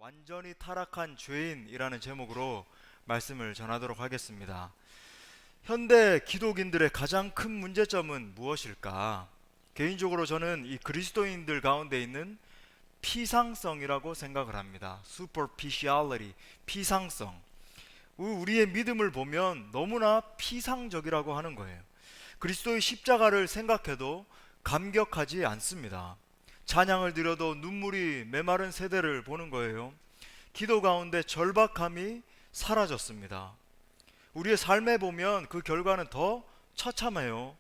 완전히 타락한 죄인이라는 제목으로 말씀을 전하도록 하겠습니다. 현대 기독인들의 가장 큰 문제점은 무엇일까? 개인적으로 저는 이 그리스도인들 가운데 있는 피상성이라고 생각을 합니다. superficiality, 피상성. 우리의 믿음을 보면 너무나 피상적이라고 하는 거예요. 그리스도의 십자가를 생각해도 감격하지 않습니다. 찬양을 드려도 눈물이 메마른 세대를 보는 거예요. 기도 가운데 절박함이 사라졌습니다. 우리의 삶에 보면 그 결과는 더 처참해요.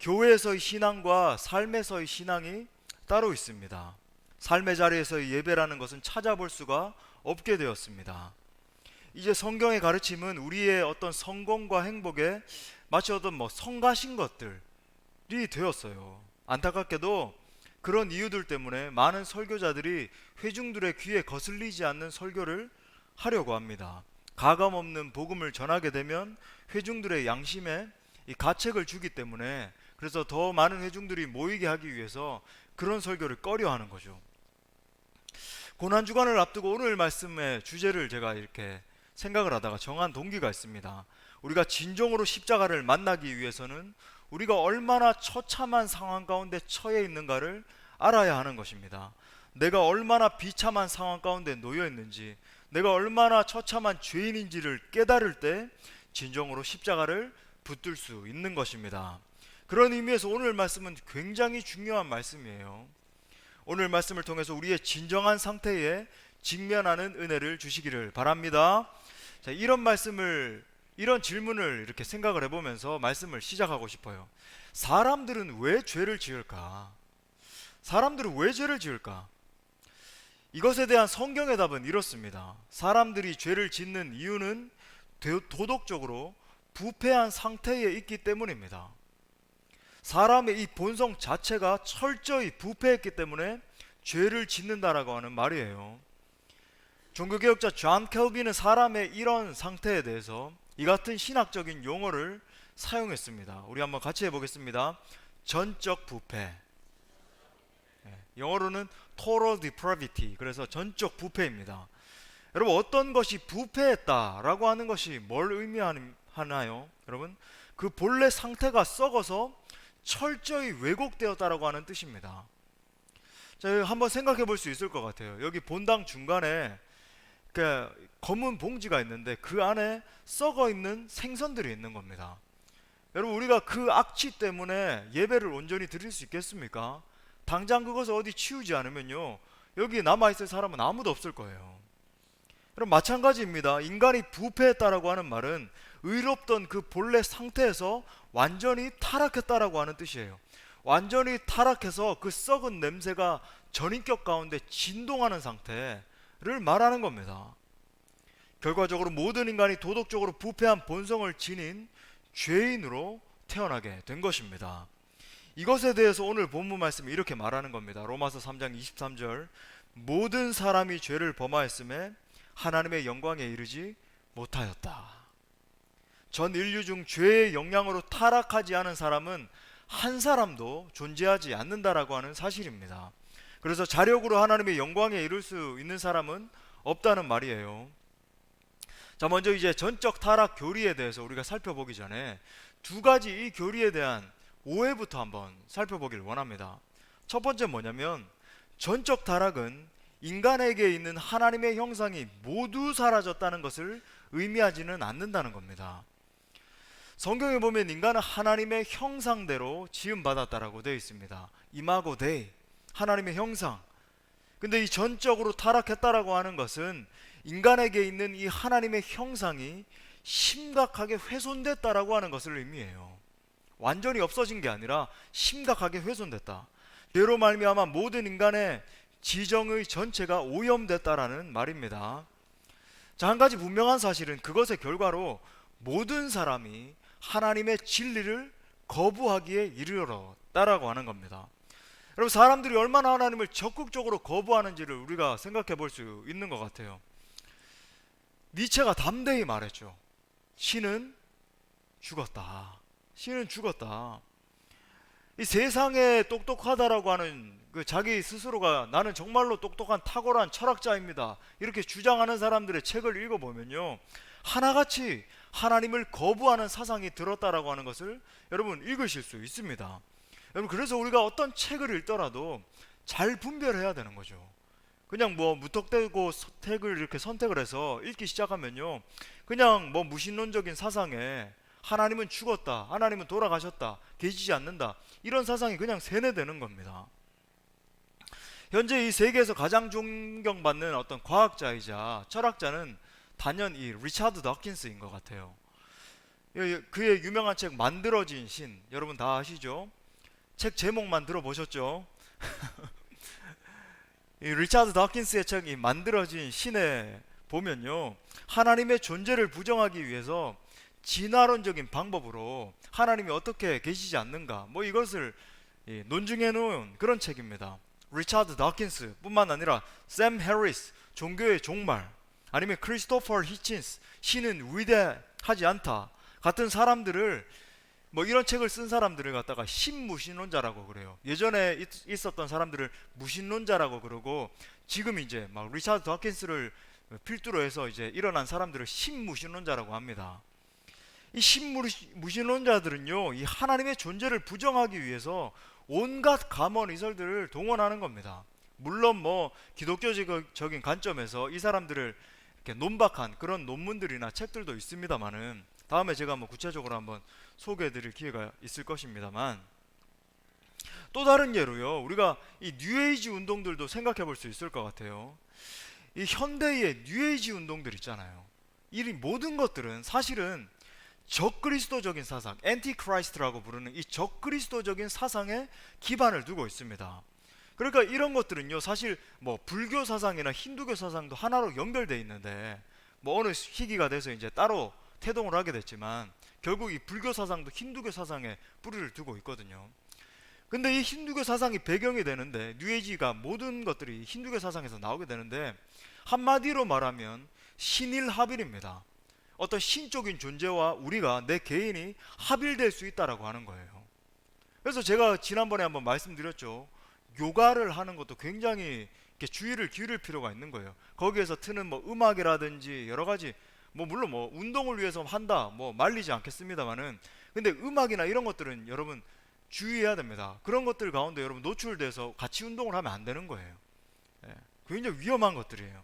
교회에서의 신앙과 삶에서의 신앙이 따로 있습니다. 삶의 자리에서의 예배라는 것은 찾아볼 수가 없게 되었습니다. 이제 성경의 가르침은 우리의 어떤 성공과 행복에 마치 어떤 성가신 것들이 되었어요. 안타깝게도 그런 이유들 때문에 많은 설교자들이 회중들의 귀에 거슬리지 않는 설교를 하려고 합니다. 가감 없는 복음을 전하게 되면 회중들의 양심에 이 가책을 주기 때문에, 그래서 더 많은 회중들이 모이게 하기 위해서 그런 설교를 꺼려하는 거죠. 고난주간을 앞두고 오늘 말씀의 주제를 제가 이렇게 생각을 하다가 정한 동기가 있습니다. 우리가 진정으로 십자가를 만나기 위해서는 우리가 얼마나 처참한 상황 가운데 처해 있는가를 알아야 하는 것입니다. 내가 얼마나 비참한 상황 가운데 놓여 있는지, 내가 얼마나 처참한 죄인인지를 깨달을 때 진정으로 십자가를 붙들 수 있는 것입니다. 그런 의미에서 오늘 말씀은 굉장히 중요한 말씀이에요. 오늘 말씀을 통해서 우리의 진정한 상태에 직면하는 은혜를 주시기를 바랍니다. 자, 이런 질문을 이렇게 생각을 해보면서 말씀을 시작하고 싶어요. 사람들은 왜 죄를 지을까? 사람들은 왜 죄를 지을까? 이것에 대한 성경의 답은 이렇습니다. 사람들이 죄를 짓는 이유는 도덕적으로 부패한 상태에 있기 때문입니다. 사람의 이 본성 자체가 철저히 부패했기 때문에 죄를 짓는다라고 하는 말이에요. 종교개혁자 존 켈빈은 사람의 이런 상태에 대해서 이 같은 신학적인 용어를 사용했습니다. 우리 한번 같이 해보겠습니다. 전적 부패. 영어로는 total depravity, 그래서 전적 부패입니다. 여러분, 어떤 것이 부패했다라고 하는 것이 뭘 의미하나요? 여러분, 그 본래 상태가 썩어서 철저히 왜곡되었다라고 하는 뜻입니다. 자, 한번 생각해 볼 수 있을 것 같아요. 여기 본당 중간에 검은 봉지가 있는데 그 안에 썩어 있는 생선들이 있는 겁니다. 여러분, 우리가 그 악취 때문에 예배를 온전히 드릴 수 있겠습니까? 당장 그것을 어디 치우지 않으면요, 여기 남아있을 사람은 아무도 없을 거예요. 그럼 마찬가지입니다. 인간이 부패했다라고 하는 말은 의롭던 그 본래 상태에서 완전히 타락했다라고 하는 뜻이에요. 완전히 타락해서 그 썩은 냄새가 전인격 가운데 진동하는 상태를 말하는 겁니다. 결과적으로 모든 인간이 도덕적으로 부패한 본성을 지닌 죄인으로 태어나게 된 것입니다. 이것에 대해서 오늘 본문 말씀이 이렇게 말하는 겁니다. 로마서 3장 23절, 모든 사람이 죄를 범하였음에 하나님의 영광에 이르지 못하였다. 전 인류 중 죄의 영향으로 타락하지 않은 사람은 한 사람도 존재하지 않는다라고 하는 사실입니다. 그래서 자력으로 하나님의 영광에 이를 수 있는 사람은 없다는 말이에요. 자, 먼저 이제 전적 타락 교리에 대해서 우리가 살펴보기 전에 두 가지 이 교리에 대한 오해부터 한번 살펴보기를 원합니다. 첫 번째 뭐냐면, 전적 타락은 인간에게 있는 하나님의 형상이 모두 사라졌다는 것을 의미하지는 않는다는 겁니다. 성경에 보면 인간은 하나님의 형상대로 지음받았다라고 되어 있습니다. 이마고 데이, 하나님의 형상. 근데 이 전적으로 타락했다라고 하는 것은 인간에게 있는 이 하나님의 형상이 심각하게 훼손됐다라고 하는 것을 의미해요. 완전히 없어진 게 아니라 심각하게 훼손됐다. 죄로 말미암아 모든 인간의 지정의 전체가 오염됐다라는 말입니다. 자, 한 가지 분명한 사실은 그것의 결과로 모든 사람이 하나님의 진리를 거부하기에 이르렀다라고 하는 겁니다. 여러분, 사람들이 얼마나 하나님을 적극적으로 거부하는지를 우리가 생각해 볼 수 있는 것 같아요. 니체가 담대히 말했죠. 신은 죽었다. 신은 죽었다. 이 세상에 똑똑하다라고 하는 그 자기 스스로가 나는 정말로 똑똑한 탁월한 철학자입니다, 이렇게 주장하는 사람들의 책을 읽어보면요, 하나같이 하나님을 거부하는 사상이 들었다라고 하는 것을 여러분 읽으실 수 있습니다. 여러분, 그래서 우리가 어떤 책을 읽더라도 잘 분별해야 되는 거죠. 그냥 뭐 무턱대고 책을 이렇게 선택을 해서 읽기 시작하면요, 그냥 뭐 무신론적인 사상에 하나님은 죽었다, 하나님은 돌아가셨다, 계시지 않는다, 이런 사상이 그냥 세뇌되는 겁니다. 현재 이 세계에서 가장 존경받는 어떤 과학자이자 철학자는 단연 이 리차드 더킨스인 것 같아요. 그의 유명한 책 만들어진 신, 여러분 다 아시죠? 책 제목만 들어보셨죠? 이 리차드 더킨스의 책이 만들어진 신에 보면요, 하나님의 존재를 부정하기 위해서 진화론적인 방법으로 하나님이 어떻게 계시지 않는가, 뭐 이것을 논증해 놓은 그런 책입니다. 리차드 더킨스 뿐만 아니라 샘 해리스, 종교의 종말, 아니면 크리스토퍼 히친스, 신은 위대하지 않다 같은 사람들을, 뭐 이런 책을 쓴 사람들을 갖다가 신무신론자라고 그래요. 예전에 있었던 사람들을 무신론자라고 그러고, 지금 이제 막 리차드 더킨스를 필두로 해서 이제 일어난 사람들을 신무신론자라고 합니다. 이 신무신론자들은요, 이 하나님의 존재를 부정하기 위해서 온갖 가문이설들을 동원하는 겁니다. 물론 뭐 기독교적인 관점에서 이 사람들을 이렇게 논박한 그런 논문들이나 책들도 있습니다만은, 다음에 제가 뭐 구체적으로 한번 소개해드릴 기회가 있을 것입니다만, 또 다른 예로요, 우리가 이 뉴에이지 운동들도 생각해 볼 수 있을 것 같아요. 이 현대의 뉴에이지 운동들 있잖아요. 이 모든 것들은 사실은 적그리스도적인 사상, 엔티크라이스트라고 부르는 이 적그리스도적인 사상에 기반을 두고 있습니다. 그러니까 이런 것들은요, 사실 뭐 불교 사상이나 힌두교 사상도 하나로 연결되어 있는데, 뭐 어느 시기가 돼서 이제 따로 태동을 하게 됐지만 결국 이 불교 사상도 힌두교 사상에 뿌리를 두고 있거든요. 근데 이 힌두교 사상이 배경이 되는데, 뉴에이지가 모든 것들이 힌두교 사상에서 나오게 되는데, 한마디로 말하면 신일합일입니다. 어떤 신적인 존재와 우리가, 내 개인이 합일될 수 있다라고 하는 거예요. 그래서 제가 지난번에 한번 말씀드렸죠. 요가를 하는 것도 굉장히 이렇게 주의를 기울일 필요가 있는 거예요. 거기에서 트는 뭐 음악이라든지 여러 가지, 뭐 물론 뭐 운동을 위해서 한다, 뭐 말리지 않겠습니다만은, 근데 음악이나 이런 것들은 여러분 주의해야 됩니다. 그런 것들 가운데 여러분 노출돼서 같이 운동을 하면 안 되는 거예요. 예, 굉장히 위험한 것들이에요.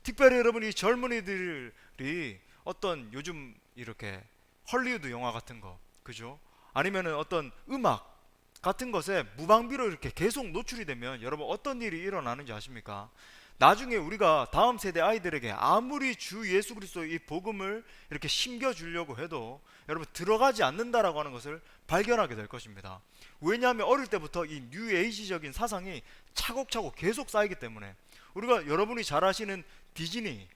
특별히 여러분 이 젊은이들이 어떤 요즘 이렇게 헐리우드 영화 같은 거, 그죠? 아니면은 어떤 음악 같은 것에 무방비로 이렇게 계속 노출이 되면 여러분 어떤 일이 일어나는지 아십니까? 나중에 우리가 다음 세대 아이들에게 아무리 주 예수 그리스도의 이 복음을 이렇게 심겨주려고 해도 여러분 들어가지 않는다라고 하는 것을 발견하게 될 것입니다. 왜냐하면 어릴 때부터 이 뉴에이지적인 사상이 차곡차곡 계속 쌓이기 때문에. 우리가 여러분이 잘 아시는 디즈니,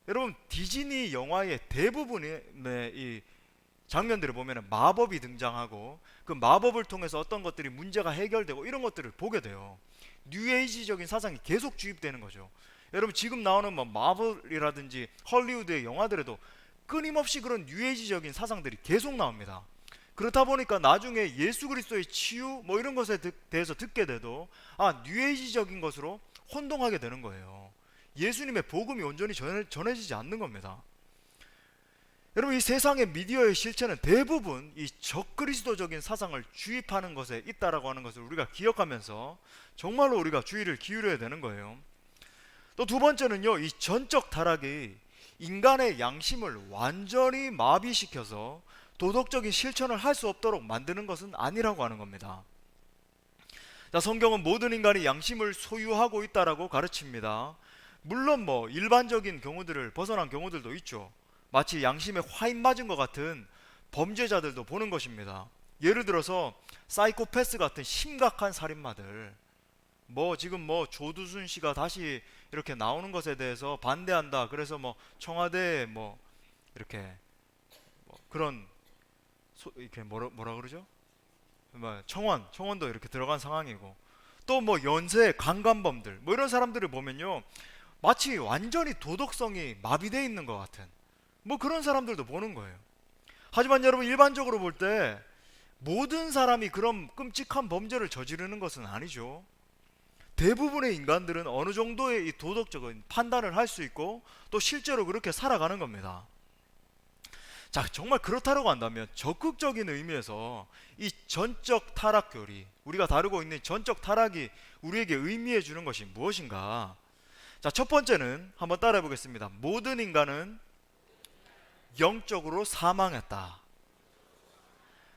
여러분 디즈니 영화의 대부분의 이 장면들을 보면 마법이 등장하고, 그 마법을 통해서 어떤 것들이 문제가 해결되고 이런 것들을 보게 돼요. 뉴에이지적인 사상이 계속 주입되는 거죠. 여러분 지금 나오는 뭐 마블이라든지 헐리우드의 영화들에도 끊임없이 그런 뉴에이지적인 사상들이 계속 나옵니다. 그렇다 보니까 나중에 예수 그리스도의 치유 뭐 이런 것에 대해서 듣게 돼도 뉴에이지적인 것으로 혼동하게 되는 거예요. 예수님의 복음이 온전히 전해지지 않는 겁니다. 여러분 이 세상의 미디어의 실체는 대부분 이 적그리스도적인 사상을 주입하는 것에 있다라고 하는 것을 우리가 기억하면서 정말로 우리가 주의를 기울여야 되는 거예요. 또 두 번째는요, 이 전적 타락이 인간의 양심을 완전히 마비시켜서 도덕적인 실천을 할 수 없도록 만드는 것은 아니라고 하는 겁니다. 자, 성경은 모든 인간이 양심을 소유하고 있다라고 가르칩니다. 물론 뭐 일반적인 경우들을 벗어난 경우들도 있죠. 마치 양심에 화인 맞은 것 같은 범죄자들도 보는 것입니다. 예를 들어서 사이코패스 같은 심각한 살인마들, 뭐 지금 뭐 조두순 씨가 다시 이렇게 나오는 것에 대해서 반대한다, 그래서 뭐 청와대에 뭐 이렇게 뭐 그런 이렇게 뭐라 그러죠? 뭐 청원도 이렇게 들어간 상황이고, 또 뭐 연쇄 강간범들 뭐 이런 사람들을 보면요, 마치 완전히 도덕성이 마비되어 있는 것 같은 뭐 그런 사람들도 보는 거예요. 하지만 여러분 일반적으로 볼 때 모든 사람이 그런 끔찍한 범죄를 저지르는 것은 아니죠. 대부분의 인간들은 어느 정도의 이 도덕적인 판단을 할 수 있고 또 실제로 그렇게 살아가는 겁니다. 자, 정말 그렇다고 한다면 적극적인 의미에서 이 전적 타락 교리, 우리가 다루고 있는 전적 타락이 우리에게 의미해 주는 것이 무엇인가? 자, 첫 번째는 한번 따라해 보겠습니다. 모든 인간은 영적으로 사망했다.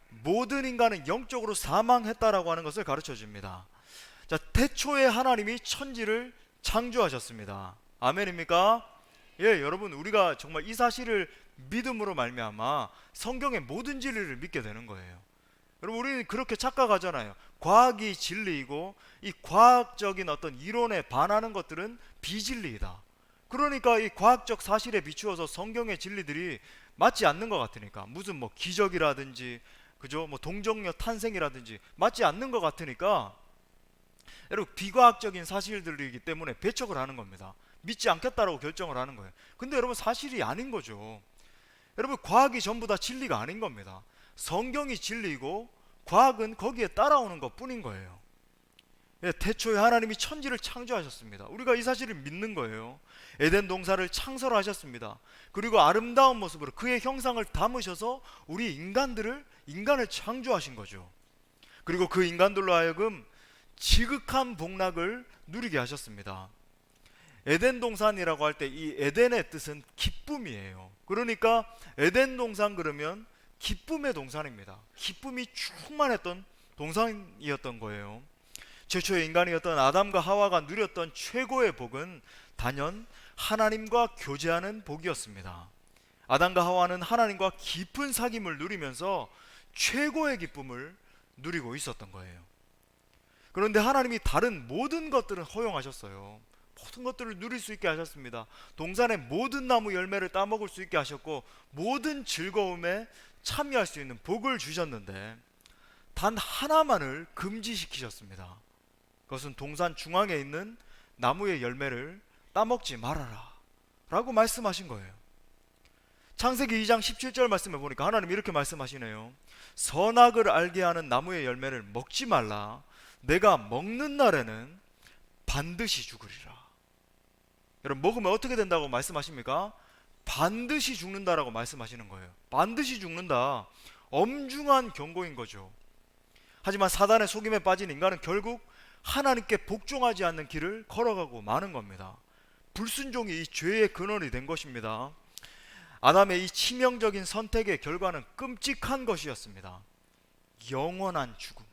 모든 인간은 영적으로 사망했다라고 하는 것을 가르쳐 줍니다. 자, 태초에 하나님이 천지를 창조하셨습니다. 아멘입니까? 예, 여러분, 우리가 정말 이 사실을 믿음으로 말미암아 성경의 모든 진리를 믿게 되는 거예요. 여러분, 우리는 그렇게 착각하잖아요. 과학이 진리이고 이 과학적인 어떤 이론에 반하는 것들은 비진리이다. 그러니까 이 과학적 사실에 비추어서 성경의 진리들이 맞지 않는 것 같으니까, 무슨 뭐 기적이라든지 그죠, 뭐 동정녀 탄생이라든지 맞지 않는 것 같으니까 여러분, 비과학적인 사실들이기 때문에 배척을 하는 겁니다. 믿지 않겠다라고 결정을 하는 거예요. 근데 여러분, 사실이 아닌 거죠. 여러분, 과학이 전부 다 진리가 아닌 겁니다. 성경이 진리이고 과학은 거기에 따라오는 것 뿐인 거예요. 예, 태초에 하나님이 천지를 창조하셨습니다. 우리가 이 사실을 믿는 거예요. 에덴 동산을 창설하셨습니다. 그리고 아름다운 모습으로 그의 형상을 담으셔서 우리 인간을 창조하신 거죠. 그리고 그 인간들로 하여금 지극한 복락을 누리게 하셨습니다. 에덴 동산이라고 할 때 이 에덴의 뜻은 기쁨이에요. 그러니까 에덴 동산 그러면 기쁨의 동산입니다. 기쁨이 충만했던 동산이었던 거예요. 최초의 인간이었던 아담과 하와가 누렸던 최고의 복은 단연 하나님과 교제하는 복이었습니다. 아담과 하와는 하나님과 깊은 사귐을 누리면서 최고의 기쁨을 누리고 있었던 거예요. 그런데 하나님이 다른 모든 것들은 허용하셨어요. 모든 것들을 누릴 수 있게 하셨습니다. 동산의 모든 나무 열매를 따먹을 수 있게 하셨고 모든 즐거움에 참여할 수 있는 복을 주셨는데 단 하나만을 금지시키셨습니다. 그것은 동산 중앙에 있는 나무의 열매를 따먹지 말아라 라고 말씀하신 거예요. 창세기 2장 17절 말씀에 보니까 하나님이 이렇게 말씀하시네요. 선악을 알게 하는 나무의 열매를 먹지 말라. 내가 먹는 날에는 반드시 죽으리라. 여러분, 먹으면 어떻게 된다고 말씀하십니까? 반드시 죽는다라고 말씀하시는 거예요. 반드시 죽는다. 엄중한 경고인 거죠. 하지만 사단의 속임에 빠진 인간은 결국 하나님께 복종하지 않는 길을 걸어가고 마는 겁니다. 불순종이 이 죄의 근원이 된 것입니다. 아담의 이 치명적인 선택의 결과는 끔찍한 것이었습니다. 영원한 죽음.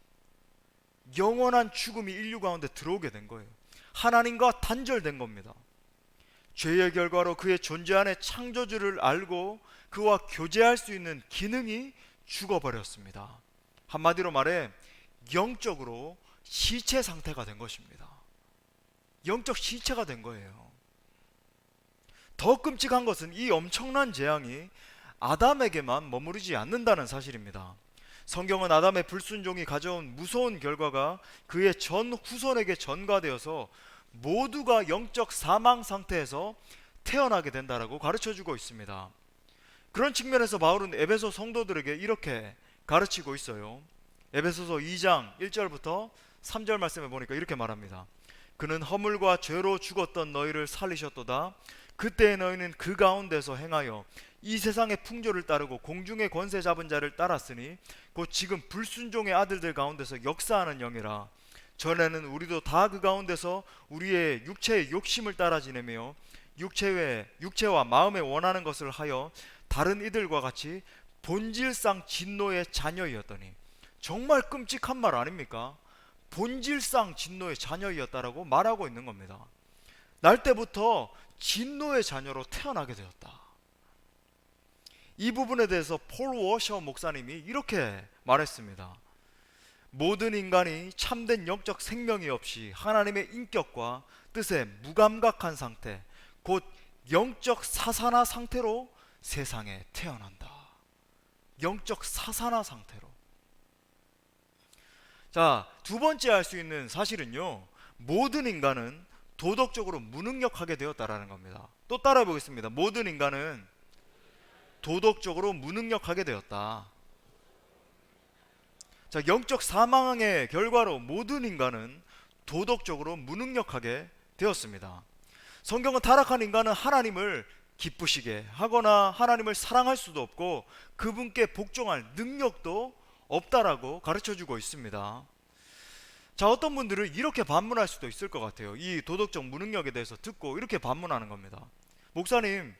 영원한 죽음이 인류 가운데 들어오게 된 거예요. 하나님과 단절된 겁니다. 죄의 결과로 그의 존재 안에 창조주를 알고 그와 교제할 수 있는 기능이 죽어버렸습니다. 한마디로 말해 영적으로 시체 상태가 된 것입니다. 영적 시체가 된 거예요. 더 끔찍한 것은 이 엄청난 재앙이 아담에게만 머무르지 않는다는 사실입니다. 성경은 아담의 불순종이 가져온 무서운 결과가 그의 전 후손에게 전가되어서 모두가 영적 사망 상태에서 태어나게 된다라고 가르쳐주고 있습니다. 그런 측면에서 바울은 에베소 성도들에게 이렇게 가르치고 있어요. 에베소서 2장 1절부터 3절 말씀에 보니까 이렇게 말합니다. 그는 허물과 죄로 죽었던 너희를 살리셨도다. 그때 너희는 그 가운데서 행하여 이 세상의 풍조를 따르고 공중의 권세 잡은 자를 따랐으니 곧 지금 불순종의 아들들 가운데서 역사하는 영이라. 전에는 우리도 다 그 가운데서 우리의 육체의 욕심을 따라 지내며 육체와 마음에 원하는 것을 하여 다른 이들과 같이 본질상 진노의 자녀이었더니. 정말 끔찍한 말 아닙니까? 본질상 진노의 자녀이었다라고 말하고 있는 겁니다. 날 때부터 진노의 자녀로 태어나게 되었다. 이 부분에 대해서 폴 워셔 목사님이 이렇게 말했습니다. 모든 인간이 참된 영적 생명이 없이 하나님의 인격과 뜻에 무감각한 상태, 곧 영적 사산화 상태로 세상에 태어난다. 영적 사산화 상태로. 자, 두 번째 알 수 있는 사실은요, 모든 인간은 도덕적으로 무능력하게 되었다라는 겁니다. 또 따라해 보겠습니다. 모든 인간은 도덕적으로 무능력하게 되었다. 자, 영적 사망의 결과로 모든 인간은 도덕적으로 무능력하게 되었습니다. 성경은 타락한 인간은 하나님을 기쁘시게 하거나 하나님을 사랑할 수도 없고 그분께 복종할 능력도 없다라고 가르쳐 주고 있습니다. 자, 어떤 분들은 이렇게 반문할 수도 있을 것 같아요. 이 도덕적 무능력에 대해서 듣고 이렇게 반문하는 겁니다. 목사님,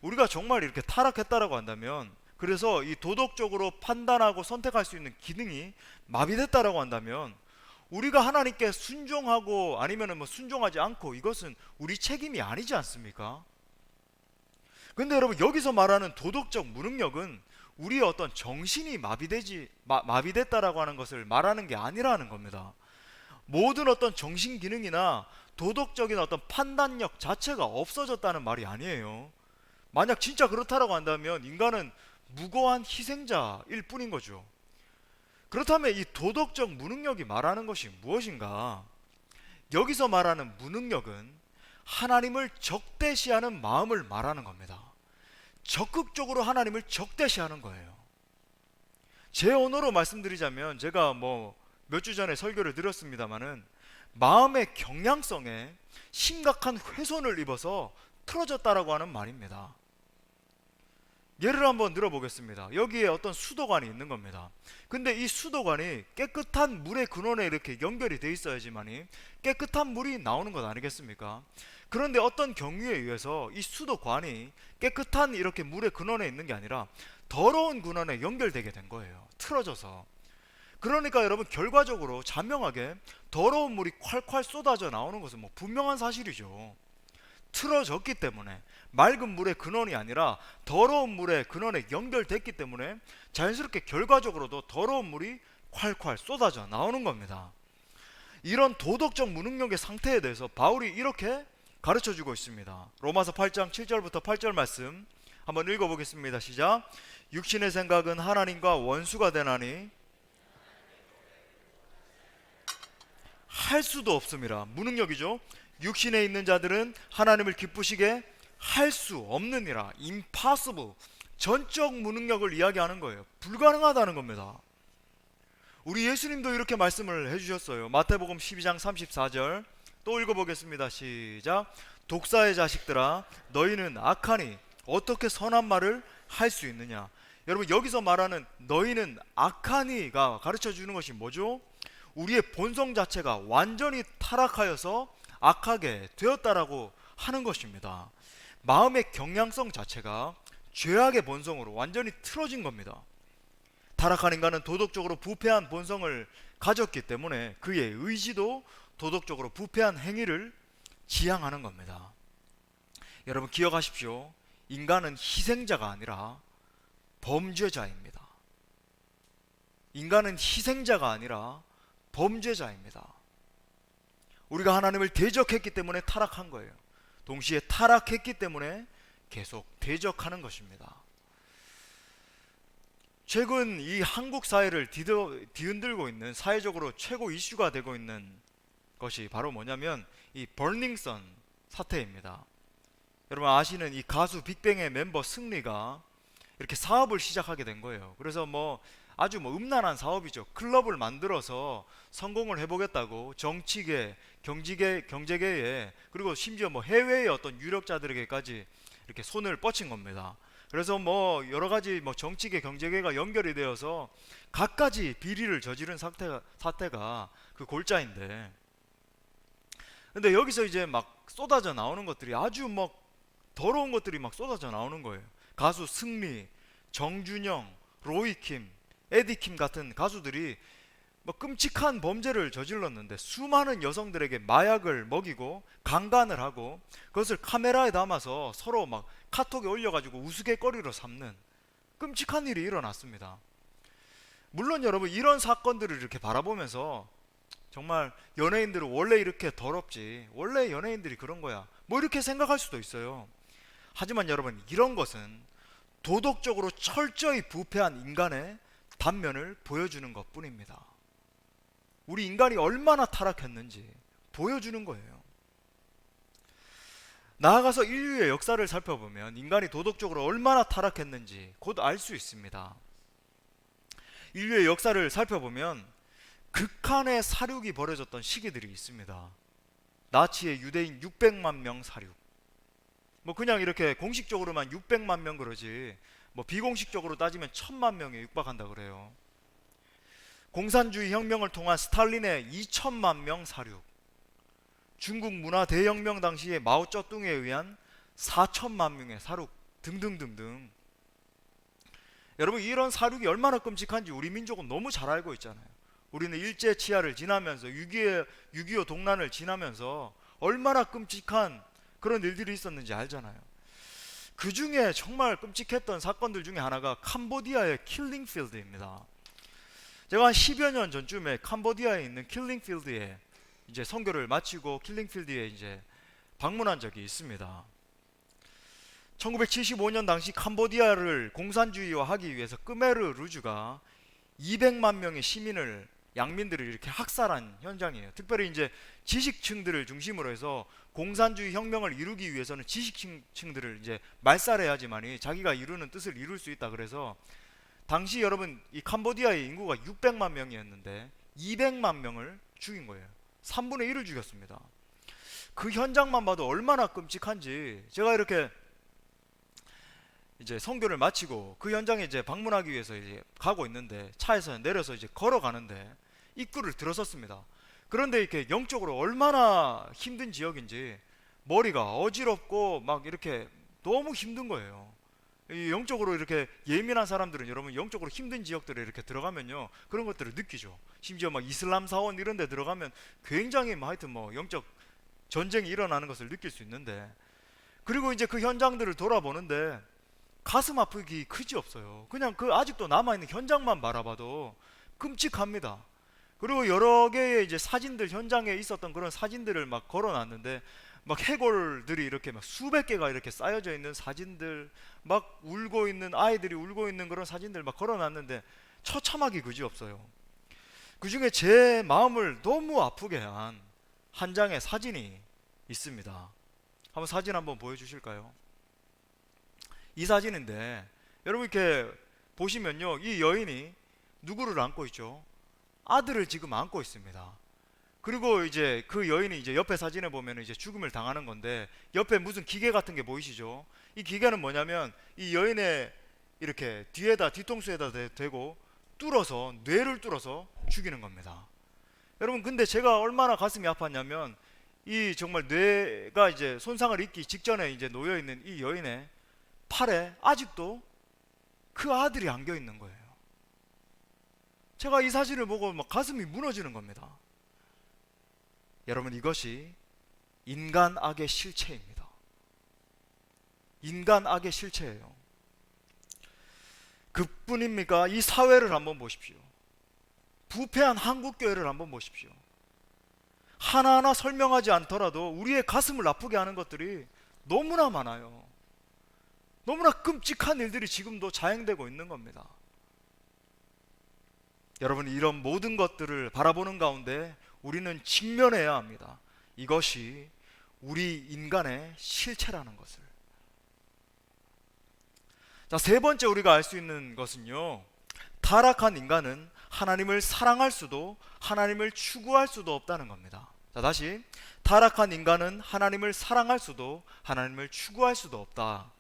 우리가 정말 이렇게 타락했다라고 한다면, 그래서 이 도덕적으로 판단하고 선택할 수 있는 기능이 마비됐다라고 한다면, 우리가 하나님께 순종하고 아니면 뭐 순종하지 않고 이것은 우리 책임이 아니지 않습니까? 근데 여러분, 여기서 말하는 도덕적 무능력은 우리의 어떤 정신이 마비됐다라고 하는 것을 말하는 게 아니라는 겁니다. 모든 어떤 정신 기능이나 도덕적인 어떤 판단력 자체가 없어졌다는 말이 아니에요. 만약 진짜 그렇다라고 한다면 인간은 무고한 희생자일 뿐인 거죠. 그렇다면 이 도덕적 무능력이 말하는 것이 무엇인가? 여기서 말하는 무능력은 하나님을 적대시하는 마음을 말하는 겁니다. 적극적으로 하나님을 적대시하는 거예요. 제 언어로 말씀드리자면, 제가 몇 주 전에 설교를 드렸습니다마는, 마음의 경향성에 심각한 훼손을 입어서 틀어졌다라고 하는 말입니다. 예를 한번 들어보겠습니다. 여기에 어떤 수도관이 있는 겁니다. 근데 이 수도관이 깨끗한 물의 근원에 이렇게 연결이 돼 있어야지만이 깨끗한 물이 나오는 것 아니겠습니까? 그런데 어떤 경위에 의해서 이 수도관이 깨끗한 이렇게 물의 근원에 있는 게 아니라 더러운 근원에 연결되게 된 거예요. 틀어져서. 그러니까 여러분, 결과적으로 자명하게 더러운 물이 콸콸 쏟아져 나오는 것은 분명한 사실이죠. 틀어졌기 때문에, 맑은 물의 근원이 아니라 더러운 물의 근원에 연결됐기 때문에 자연스럽게 결과적으로도 더러운 물이 콸콸 쏟아져 나오는 겁니다. 이런 도덕적 무능력의 상태에 대해서 바울이 이렇게 가르쳐 주고 있습니다. 로마서 8장 7절부터 8절 말씀 한번 읽어보겠습니다. 시작. 육신의 생각은 하나님과 원수가 되나니 할 수도 없음이라. 무능력이죠. 육신에 있는 자들은 하나님을 기쁘시게 할 수 없느니라. impossible. 전적 무능력을 이야기하는 거예요. 불가능하다는 겁니다. 우리 예수님도 이렇게 말씀을 해주셨어요. 마태복음 12장 34절 또 읽어보겠습니다. 시작. 독사의 자식들아, 너희는 악하니 어떻게 선한 말을 할 수 있느냐. 여러분, 여기서 말하는 너희는 악하니가 가르쳐 주는 것이 뭐죠? 우리의 본성 자체가 완전히 타락하여서 악하게 되었다라고 하는 것입니다. 마음의 경향성 자체가 죄악의 본성으로 완전히 틀어진 겁니다. 타락한 인간은 도덕적으로 부패한 본성을 가졌기 때문에 그의 의지도 도덕적으로 부패한 행위를 지향하는 겁니다. 여러분, 기억하십시오. 인간은 희생자가 아니라 범죄자입니다. 인간은 희생자가 아니라 범죄자입니다. 우리가 하나님을 대적했기 때문에 타락한 거예요. 동시에 타락했기 때문에 계속 대적하는 것입니다. 최근 이 한국 사회를 뒤흔들고 있는, 사회적으로 최고 이슈가 되고 있는 것이 바로 뭐냐면 이 버닝썬 사태입니다. 여러분 아시는 이 가수 빅뱅의 멤버 승리가 이렇게 사업을 시작하게 된 거예요. 그래서 아주 음란한 사업이죠. 클럽을 만들어서 성공을 해보겠다고 정치계, 경제계에, 그리고 심지어 해외의 어떤 유력자들에게까지 이렇게 손을 뻗친 겁니다. 그래서 여러 가지 정치계, 경제계가 연결이 되어서 갖가지 비리를 저지른 사태가 그 골자인데, 근데 여기서 이제 쏟아져 나오는 것들이 아주 더러운 것들이 쏟아져 나오는 거예요. 가수 승리, 정준영, 로이킴, 에디킴 같은 가수들이 끔찍한 범죄를 저질렀는데 수많은 여성들에게 마약을 먹이고 강간을 하고 그것을 카메라에 담아서 서로 카톡에 올려가지고 우스갯거리로 삼는 끔찍한 일이 일어났습니다. 물론 여러분, 이런 사건들을 이렇게 바라보면서 정말 연예인들은 원래 이렇게 더럽지, 원래 연예인들이 그런 거야, 이렇게 생각할 수도 있어요. 하지만 여러분, 이런 것은 도덕적으로 철저히 부패한 인간의 단면을 보여주는 것 뿐입니다. 우리 인간이 얼마나 타락했는지 보여주는 거예요. 나아가서 인류의 역사를 살펴보면 인간이 도덕적으로 얼마나 타락했는지 곧 알 수 있습니다. 인류의 역사를 살펴보면 극한의 사륙이 벌어졌던 시기들이 있습니다. 나치의 유대인 600만 명 사륙. 뭐 그냥 이렇게 공식적으로만 600만 명 그러지 뭐 비공식적으로 따지면 1000만 명에 육박한다 그래요. 공산주의 혁명을 통한 스탈린의 2000만 명 사륙. 중국 문화 대혁명 당시에 마오쩌둥에 의한 4000만 명의 사륙 등등등등. 여러분, 이런 사륙이 얼마나 끔찍한지 우리 민족은 너무 잘 알고 있잖아요. 우리는 일제 치하를 지나면서 6.25 동란을 지나면서 얼마나 끔찍한 그런 일들이 있었는지 알잖아요. 그 중에 정말 끔찍했던 사건들 중에 하나가 캄보디아의 킬링필드입니다. 제가 한 10여 년 전쯤에 캄보디아에 있는 킬링필드에 이제 선교를 마치고 킬링필드에 이제 방문한 적이 있습니다. 1975년 당시 캄보디아를 공산주의화하기 위해서 끄메르 루즈가 200만 명의 시민을 양민들을 이렇게 학살한 현장이에요. 특별히 이제 지식층들을 중심으로 해서 공산주의 혁명을 이루기 위해서는 지식층들을 이제 말살해야지만이 자기가 이루는 뜻을 이룰 수 있다. 그래서 당시 여러분 이 캄보디아의 인구가 600만 명이었는데 200만 명을 죽인 거예요. 3분의 1을 죽였습니다. 그 현장만 봐도 얼마나 끔찍한지 제가 이렇게 이제 선교를 마치고 그 현장에 이제 방문하기 위해서 이제 가고 있는데 차에서 내려서 이제 걸어가는데 입구를 들어섰습니다. 그런데 이렇게 영적으로 얼마나 힘든 지역인지 머리가 어지럽고 막 이렇게 너무 힘든 거예요. 이 영적으로 이렇게 예민한 사람들은 여러분 영적으로 힘든 지역들에 이렇게 들어가면요 그런 것들을 느끼죠. 심지어 막 이슬람 사원 이런 데 들어가면 굉장히 뭐 하여튼 뭐 영적 전쟁이 일어나는 것을 느낄 수 있는데, 그리고 이제 그 현장들을 돌아보는데 가슴 아프기 그지 없어요. 그냥 그 아직도 남아있는 현장만 바라봐도 끔찍합니다. 그리고 여러 개의 이제 사진들, 현장에 있었던 그런 사진들을 막 걸어놨는데 막 해골들이 이렇게 막 수백 개가 이렇게 쌓여져 있는 사진들, 막 울고 있는 아이들이 울고 있는 그런 사진들 막 걸어놨는데 처참하기 그지 없어요. 그 중에 제 마음을 너무 아프게 한 한 장의 사진이 있습니다. 한번 사진 한번 보여주실까요? 이 사진인데 여러분 이렇게 보시면요 이 여인이 누구를 안고 있죠? 아들을 지금 안고 있습니다. 그리고 이제 그 여인이 이제 옆에 사진에 보면 이제 죽음을 당하는 건데 옆에 무슨 기계 같은 게 보이시죠? 이 기계는 뭐냐면 이 여인의 이렇게 뒤에다 뒤통수에다 대고 뚫어서 뇌를 뚫어서 죽이는 겁니다. 여러분 근데 제가 얼마나 가슴이 아팠냐면 이 정말 뇌가 이제 손상을 입기 직전에 이제 놓여 있는 이 여인의 팔에 아직도 그 아들이 안겨 있는 거예요. 제가 이 사진을 보고 막 가슴이 무너지는 겁니다. 여러분 이것이 인간 악의 실체입니다. 인간 악의 실체예요. 그뿐입니까? 이 사회를 한번 보십시오. 부패한 한국교회를 한번 보십시오. 하나하나 설명하지 않더라도 우리의 가슴을 아프게 하는 것들이 너무나 많아요. 너무나 끔찍한 일들이 지금도 자행되고 있는 겁니다. 여러분 이런 모든 것들을 바라보는 가운데 우리는 직면해야 합니다. 이것이 우리 인간의 실체라는 것을. 자, 세 번째 우리가 알 수 있는 것은요, 타락한 인간은 하나님을 사랑할 수도 하나님을 추구할 수도 없다는 겁니다. 자, 다시 타락한 인간은 하나님을 사랑할 수도 하나님을 추구할 수도 없다.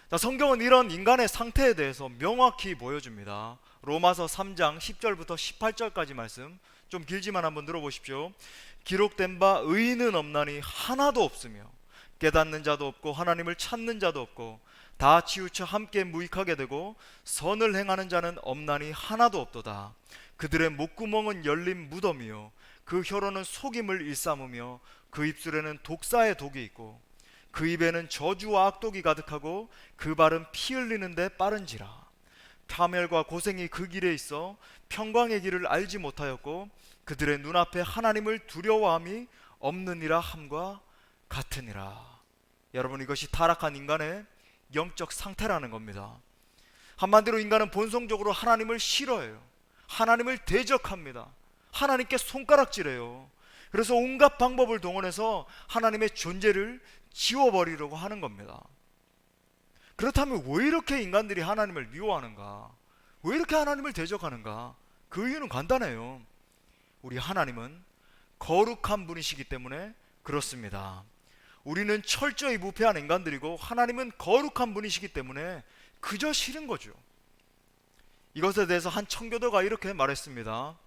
자, 성경은 이런 인간의 상태에 대해서 명확히 보여줍니다. 로마서 3장 10절부터 18절까지 말씀 좀 길지만 한번 들어보십시오. 기록된 바 의인은 없나니 하나도 없으며 깨닫는 자도 없고 하나님을 찾는 자도 없고 다 치우쳐 함께 무익하게 되고 선을 행하는 자는 없나니 하나도 없도다. 그들의 목구멍은 열린 무덤이요 그 혀로는 속임을 일삼으며 그 입술에는 독사의 독이 있고 그 입에는 저주와 악독이 가득하고 그 발은 피 흘리는데 빠른지라. 파멸과 고생이 그 길에 있어 평강의 길을 알지 못하였고 그들의 눈앞에 하나님을 두려워함이 없느니라 함과 같으니라. 여러분 이것이 타락한 인간의 영적 상태라는 겁니다. 한마디로 인간은 본성적으로 하나님을 싫어해요. 하나님을 대적합니다. 하나님께 손가락질해요. 그래서 온갖 방법을 동원해서 하나님의 존재를 지워버리려고 하는 겁니다. 그렇다면 왜 이렇게 인간들이 하나님을 미워하는가? 왜 이렇게 하나님을 대적하는가? 그 이유는 간단해요. 우리 하나님은 거룩한 분이시기 때문에 그렇습니다. 우리는 철저히 부패한 인간들이고 하나님은 거룩한 분이시기 때문에 그저 싫은 거죠. 이것에 대해서 한 청교도가 이렇게 말했습니다.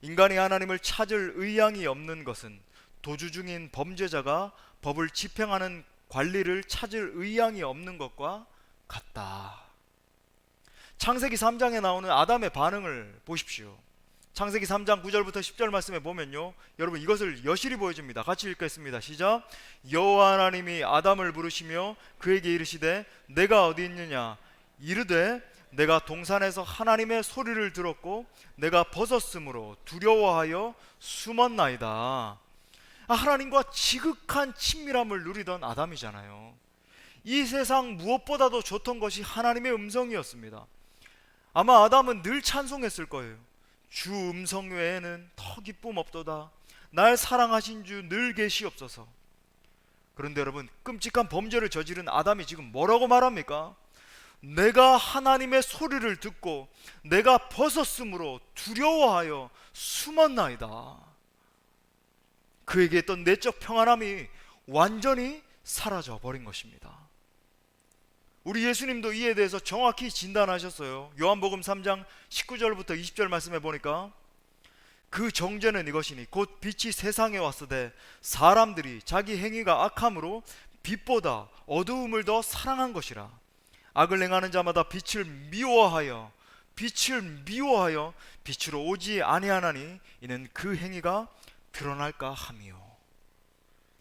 인간이 하나님을 찾을 의향이 없는 것은 도주 중인 범죄자가 법을 집행하는 관리를 찾을 의향이 없는 것과 같다. 창세기 3장에 나오는 아담의 반응을 보십시오. 창세기 3장 9절부터 10절 말씀에 보면요, 여러분 이것을 여실히 보여줍니다. 같이 읽겠습니다. 시작. 여호와 하나님이 아담을 부르시며 그에게 이르시되 내가 어디 있느냐? 이르되 내가 동산에서 하나님의 소리를 들었고 내가 벗었으므로 두려워하여 숨었나이다. 하나님과 지극한 친밀함을 누리던 아담이잖아요. 이 세상 무엇보다도 좋던 것이 하나님의 음성이었습니다. 아마 아담은 늘 찬송했을 거예요. 주 음성 외에는 더 기쁨 없도다. 날 사랑하신 주 늘 계시옵소서. 그런데 여러분, 끔찍한 범죄를 저지른 아담이 지금 뭐라고 말합니까? 내가 하나님의 소리를 듣고 내가 벗었으므로 두려워하여 숨었나이다. 그에게 있던 내적 평안함이 완전히 사라져 버린 것입니다. 우리 예수님도 이에 대해서 정확히 진단하셨어요. 요한복음 3장 19절부터 20절 말씀해 보니까 그 정죄는 이것이니 곧 빛이 세상에 왔으되 사람들이 자기 행위가 악함으로 빛보다 어두움을 더 사랑한 것이라. 악을 행하는 자마다 빛을 미워하여 빛으로 오지 아니하나니 이는 그 행위가 드러날까 함이요.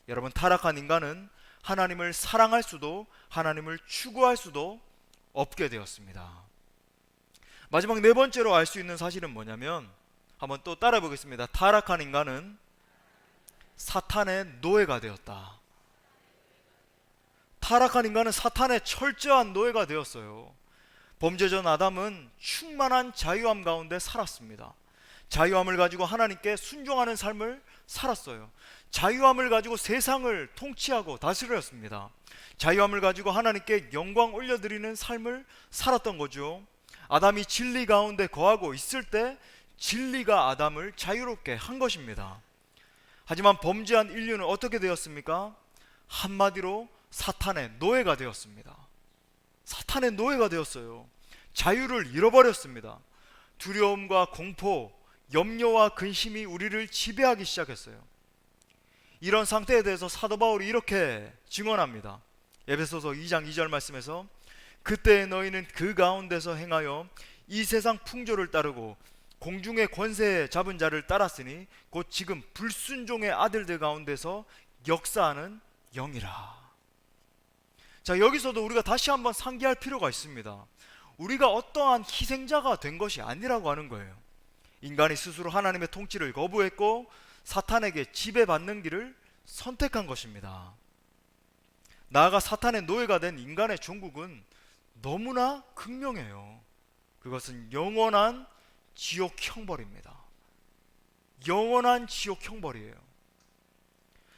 여러분, 타락한 인간은 하나님을 사랑할 수도 하나님을 추구할 수도 없게 되었습니다. 마지막 네 번째로 알 수 있는 사실은 뭐냐면, 한번 또 따라해 보겠습니다. 타락한 인간은 사탄의 노예가 되었다. 타락한 인간은 사탄의 철저한 노예가 되었어요. 범죄 전 아담은 충만한 자유함 가운데 살았습니다. 자유함을 가지고 하나님께 순종하는 삶을 살았어요. 자유함을 가지고 세상을 통치하고 다스렸습니다. 자유함을 가지고 하나님께 영광 올려드리는 삶을 살았던 거죠. 아담이 진리 가운데 거하고 있을 때 진리가 아담을 자유롭게 한 것입니다. 하지만 범죄한 인류는 어떻게 되었습니까? 한마디로 사탄의 노예가 되었습니다. 사탄의 노예가 되었어요. 자유를 잃어버렸습니다. 두려움과 공포, 염려와 근심이 우리를 지배하기 시작했어요. 이런 상태에 대해서 사도 바울이 이렇게 증언합니다. 에베소서 2장 2절 말씀에서 그때 너희는 그 가운데서 행하여 이 세상 풍조를 따르고 공중의 권세 잡은 자를 따랐으니 곧 지금 불순종의 아들들 가운데서 역사하는 영이라. 자, 여기서도 우리가 다시 한번 상기할 필요가 있습니다. 우리가 어떠한 희생자가 된 것이 아니라고 하는 거예요. 인간이 스스로 하나님의 통치를 거부했고 사탄에게 지배받는 길을 선택한 것입니다. 나아가 사탄의 노예가 된 인간의 종국은 너무나 극명해요. 그것은 영원한 지옥 형벌입니다. 영원한 지옥 형벌이에요.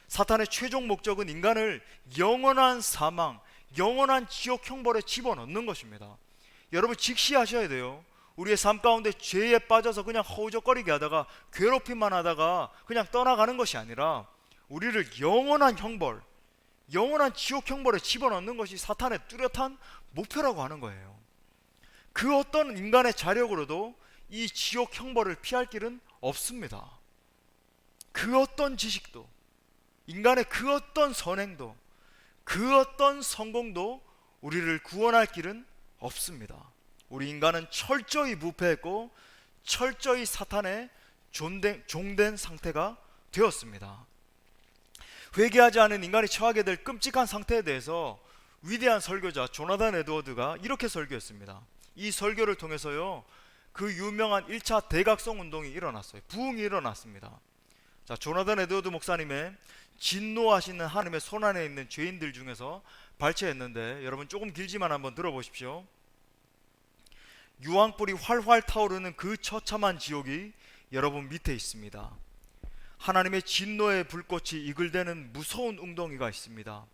사탄의 최종 목적은 인간을 영원한 사망, 영원한 지옥 형벌에 집어넣는 것입니다. 여러분, 직시하셔야 돼요. 우리의 삶 가운데 죄에 빠져서 그냥 허우적거리게 하다가 괴롭힘만 하다가 그냥 떠나가는 것이 아니라 우리를 영원한 형벌, 영원한 지옥 형벌에 집어넣는 것이 사탄의 뚜렷한 목표라고 하는 거예요. 그 어떤 인간의 자력으로도 이 지옥 형벌을 피할 길은 없습니다. 그 어떤 지식도, 인간의 그 어떤 선행도, 그 어떤 성공도 우리를 구원할 길은 없습니다. 우리 인간은 철저히 부패했고 철저히 사탄의 종된 상태가 되었습니다. 회개하지 않은 인간이 처하게 될 끔찍한 상태에 대해서 위대한 설교자 조나단 에드워드가 이렇게 설교했습니다. 이 설교를 통해서요, 그 유명한 1차 대각성 운동이 일어났어요. 부흥이 일어났습니다. 자, 조나단 에드워드 목사님의 진노하시는 하나님의 손안에 있는 죄인들 중에서 발췌했는데, 여러분 조금 길지만 한번 들어보십시오. 유황불이 활활 타오르는 그 처참한 지옥이 여러분 밑에 있습니다. 하나님의 진노의 불꽃이 이글대는 무서운 웅덩이가 있습니다.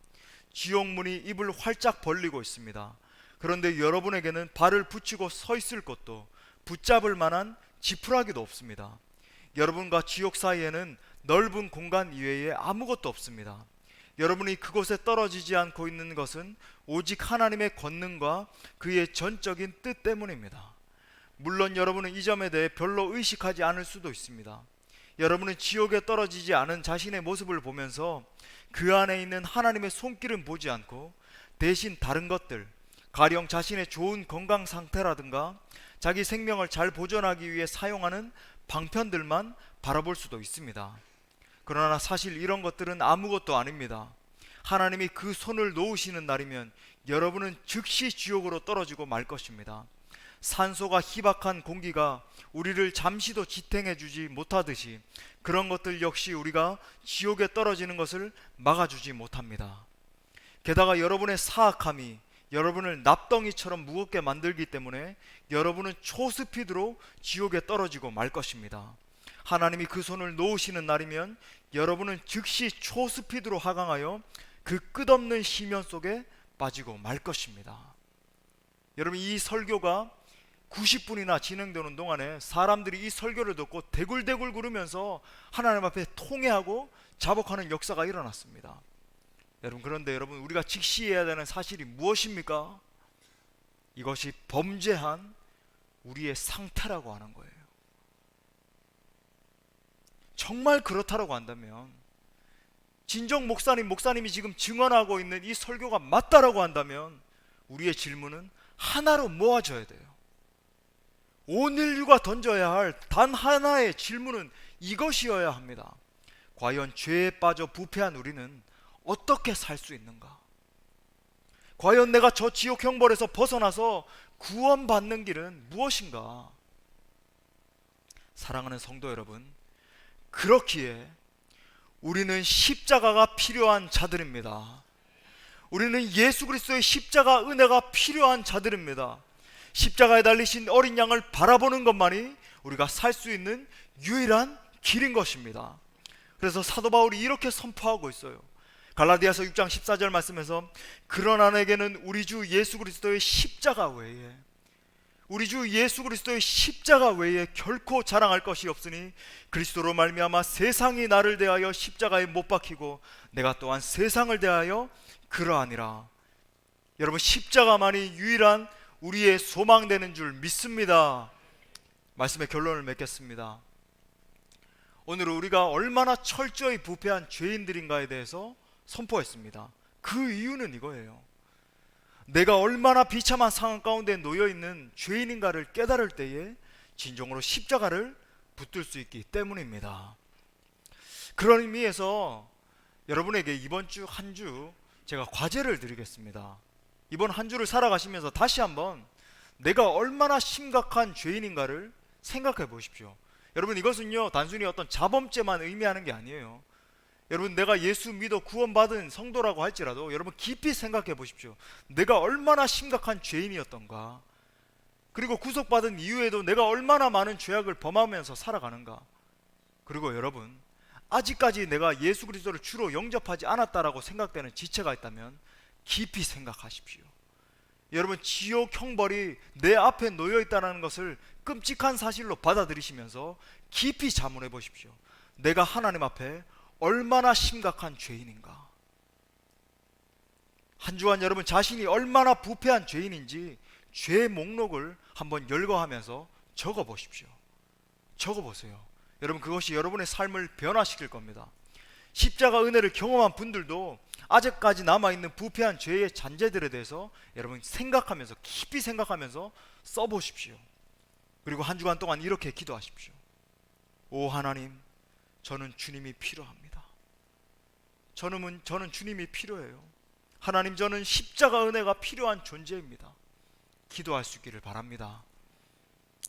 지옥문이 입을 활짝 벌리고 있습니다. 그런데 여러분에게는 발을 붙이고 서 있을 곳도 붙잡을 만한 지푸라기도 없습니다. 여러분과 지옥 사이에는 넓은 공간 이외에 아무것도 없습니다. 여러분이 그곳에 떨어지지 않고 있는 것은 오직 하나님의 권능과 그의 전적인 뜻 때문입니다. 물론 여러분은 이 점에 대해 별로 의식하지 않을 수도 있습니다. 여러분은 지옥에 떨어지지 않은 자신의 모습을 보면서 그 안에 있는 하나님의 손길은 보지 않고 대신 다른 것들, 가령 자신의 좋은 건강 상태라든가 자기 생명을 잘 보존하기 위해 사용하는 방편들만 바라볼 수도 있습니다. 그러나 사실 이런 것들은 아무것도 아닙니다. 하나님이 그 손을 놓으시는 날이면 여러분은 즉시 지옥으로 떨어지고 말 것입니다. 산소가 희박한 공기가 우리를 잠시도 지탱해 주지 못하듯이 그런 것들 역시 우리가 지옥에 떨어지는 것을 막아주지 못합니다. 게다가 여러분의 사악함이 여러분을 납덩이처럼 무겁게 만들기 때문에 여러분은 초스피드로 지옥에 떨어지고 말 것입니다. 하나님이 그 손을 놓으시는 날이면 여러분은 즉시 초스피드로 하강하여 그 끝없는 시면 속에 빠지고 말 것입니다. 여러분, 이 설교가 90분이나 진행되는 동안에 사람들이 이 설교를 듣고 대굴대굴 구르면서 하나님 앞에 통회하고 자복하는 역사가 일어났습니다. 여러분, 그런데 여러분, 우리가 직시해야 되는 사실이 무엇입니까? 이것이 범죄한 우리의 상태라고 하는 거예요. 정말 그렇다라고 한다면, 진정 목사님이 지금 증언하고 있는 이 설교가 맞다라고 한다면 우리의 질문은 하나로 모아져야 돼요. 온 인류가 던져야 할 단 하나의 질문은 이것이어야 합니다. 과연 죄에 빠져 부패한 우리는 어떻게 살 수 있는가? 과연 내가 저 지옥 형벌에서 벗어나서 구원받는 길은 무엇인가? 사랑하는 성도 여러분, 그렇기에 우리는 십자가가 필요한 자들입니다. 우리는 예수 그리스도의 십자가 은혜가 필요한 자들입니다. 십자가에 달리신 어린 양을 바라보는 것만이 우리가 살 수 있는 유일한 길인 것입니다. 그래서 사도 바울이 이렇게 선포하고 있어요. 갈라디아서 6장 14절 말씀에서 그러나 내게는 우리 주 예수 그리스도의 십자가 외에 결코 자랑할 것이 없으니 그리스도로 말미암아 세상이 나를 대하여 십자가에 못 박히고 내가 또한 세상을 대하여 그러하니라. 여러분, 십자가만이 유일한 우리의 소망되는 줄 믿습니다. 말씀의 결론을 맺겠습니다. 오늘 우리가 얼마나 철저히 부패한 죄인들인가에 대해서 선포했습니다. 그 이유는 이거예요. 내가 얼마나 비참한 상황 가운데 놓여있는 죄인인가를 깨달을 때에 진정으로 십자가를 붙들 수 있기 때문입니다. 그런 의미에서 여러분에게 이번 주 한 주 제가 과제를 드리겠습니다. 이번 한 주를 살아가시면서 다시 한번 내가 얼마나 심각한 죄인인가를 생각해 보십시오. 여러분, 이것은요 단순히 어떤 자범죄만 의미하는 게 아니에요. 여러분, 내가 예수 믿어 구원받은 성도라고 할지라도 여러분 깊이 생각해 보십시오. 내가 얼마나 심각한 죄인이었던가, 그리고 구속받은 이후에도 내가 얼마나 많은 죄악을 범하면서 살아가는가. 그리고 여러분, 아직까지 내가 예수 그리스도를 주로 영접하지 않았다라고 생각되는 지체가 있다면 깊이 생각하십시오. 여러분, 지옥 형벌이 내 앞에 놓여 있다는 것을 끔찍한 사실로 받아들이시면서 깊이 자문해 보십시오. 내가 하나님 앞에 얼마나 심각한 죄인인가. 한 주간 여러분 자신이 얼마나 부패한 죄인인지 죄 목록을 한번 열거하면서 적어 보십시오. 적어 보세요. 여러분, 그것이 여러분의 삶을 변화시킬 겁니다. 십자가 은혜를 경험한 분들도 아직까지 남아있는 부패한 죄의 잔재들에 대해서 여러분 생각하면서, 깊이 생각하면서 써보십시오. 그리고 한 주간 동안 이렇게 기도하십시오. 오 하나님, 저는 주님이 필요합니다. 저는 주님이 필요해요. 하나님, 저는 십자가 은혜가 필요한 존재입니다. 기도할 수 있기를 바랍니다.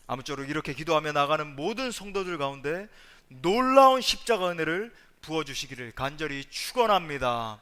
아무쪼록 이렇게 기도하며 나가는 모든 성도들 가운데 놀라운 십자가 은혜를 부어주시기를 간절히 축원합니다.